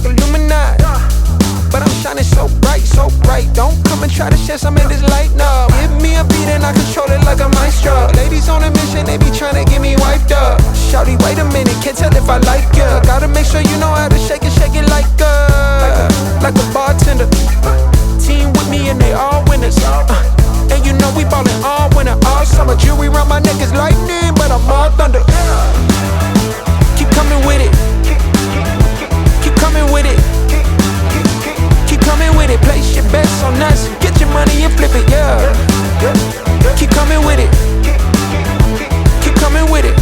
like Illuminati. But I'm shining so bright, so bright. Don't come and try to share some of this light, no. Give me a beat and I control it like a maestro. Ladies on a mission, they be trying to get me wiped up. Shawty, wait a minute, can't tell if I like ya. Gotta make sure you know how to shake it like a bartender. Team with me and they all winners. And you know we ballin' all winter, all summer. Jewelry around my neck is lightning, but I'm all thunder. Keep coming with it. Keep coming with it. Keep coming with it. Place your bets on us. Get your money and flip it, yeah. Keep coming with it. Keep coming with it.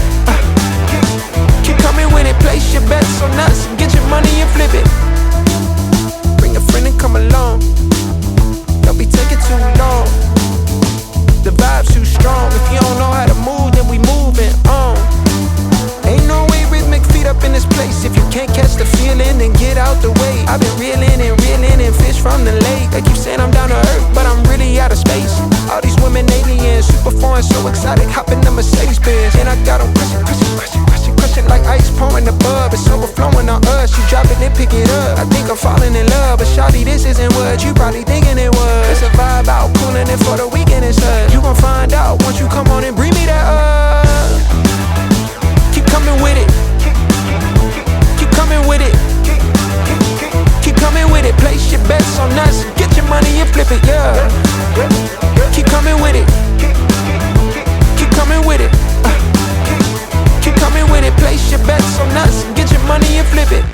Keep coming with it. Place your bets on us. Get your money and flip it. Bring a friend and come along. Don't be taking too long. The vibe's too strong. If you don't know how to move, then we moving on. Ain't no way rhythmic feet up in this place. If you can't catch the feeling, then get out the way. I've been reeling and fish from the lake. They keep saying I'm down to earth, but I'm really out of space. All these women aliens, super foreign, so exotic. Hop in the Mercedes Benz, and I got them crushing like ice pouring the bub. It's overflowing on us. You drop it, then pick it up. I think I'm falling in love, but shawty, this isn't what you probably thinking it was. It's a vibe out, cooling it for the weekend and such. You gon' find out once you come on and bring me that up. Keep coming with it. Keep coming with it. Keep coming with it. Place your bets on us. Get your money and flip it, yeah. Keep coming with it. Keep coming with it. Keep coming with it. Place your bets on us. Get your money and flip it.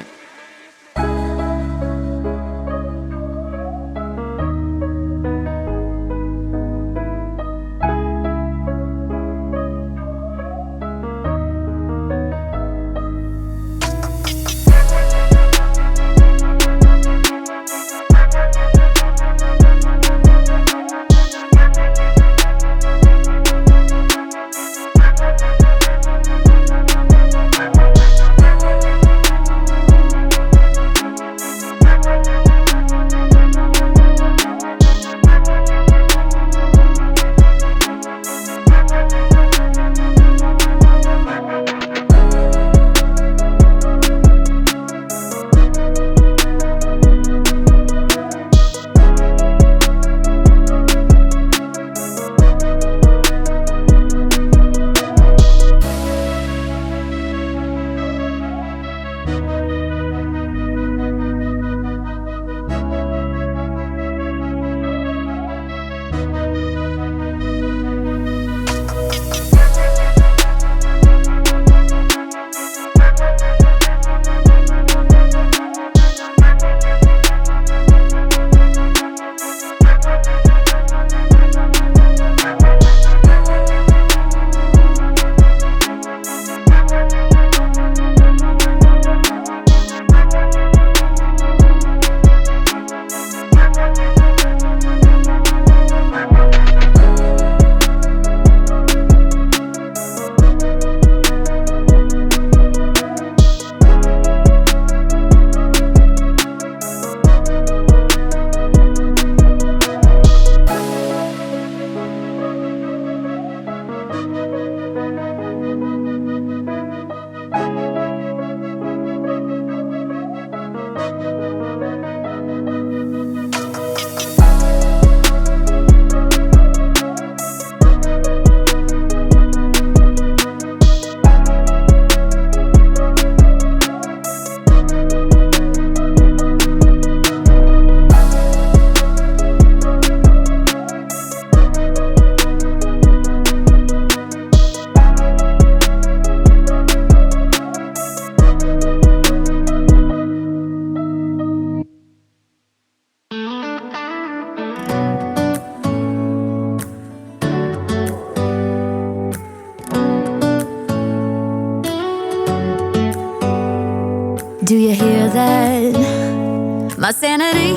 Do you hear that? My sanity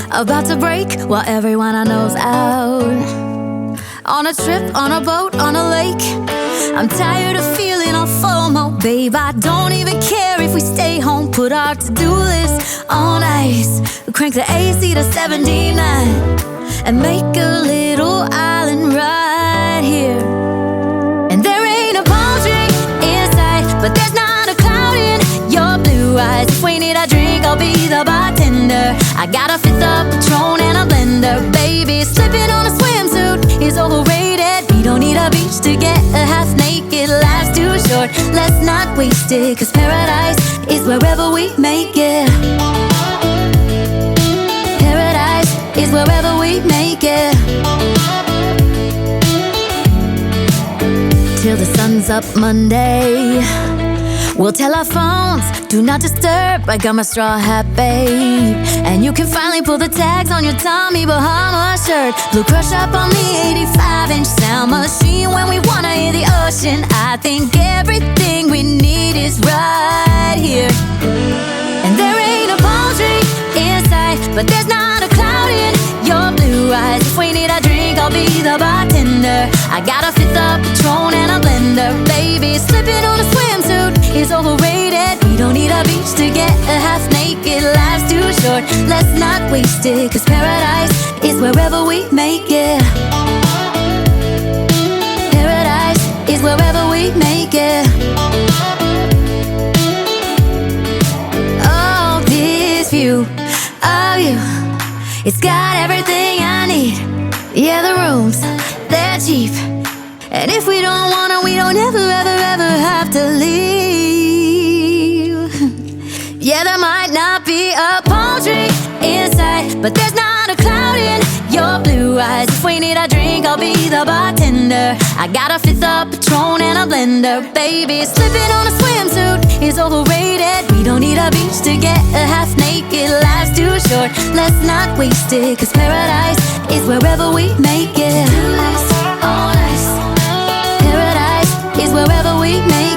about to break while everyone I know's out. On a trip, on a boat, on a lake. I'm tired of feeling all FOMO, babe. I don't even care if we stay home. Put our to-do list on ice. We crank the AC to 79 and make a little island right here. And there ain't a palm tree in sight, but there's not a cloud in your blue eyes. If we need a drink, I'll I'll be the bartender. I got a fifth of Patron and a blender. Baby, slipping on a swimsuit is overrated. We don't need a beach to get a half naked. Life's too short, let's not waste it. Cause paradise is wherever we make it. Paradise is wherever we make it. Till the sun's up Monday, we'll tell our phones, do not disturb. I got my straw hat, babe. And you can finally pull the tags on your Tommy Bahama shirt. Blue crush up on the 85-inch sound machine. When we wanna hear the ocean, I think everything we need is right here. And there ain't a palm tree in sight, but there's not a cloud in your blue eyes. If we need a drink, I'll be the bartender. I got a fifth of Patron and a blender. Baby, slipping on a swimsuit is overrated. We don't need a beach to get a half naked. Life's too short, let's not waste it. Cause paradise is wherever we make it. Paradise is wherever we make it. Oh, this view of you, it's got everything I need. Yeah, the rooms, they're cheap. And if we don't wanna, we don't ever, ever, ever have to leave. Yeah, there might not be a palm tree in sight, but there's not a cloud in your blue eyes. If we need a drink, I'll be the bartender. I got a fifth of Patron and a blender. Baby, slipping on a swimsuit is overrated. We don't need a beach to get a half naked. Life's too short, let's not waste it. Cause paradise is wherever we make it. Paradise is wherever we make it.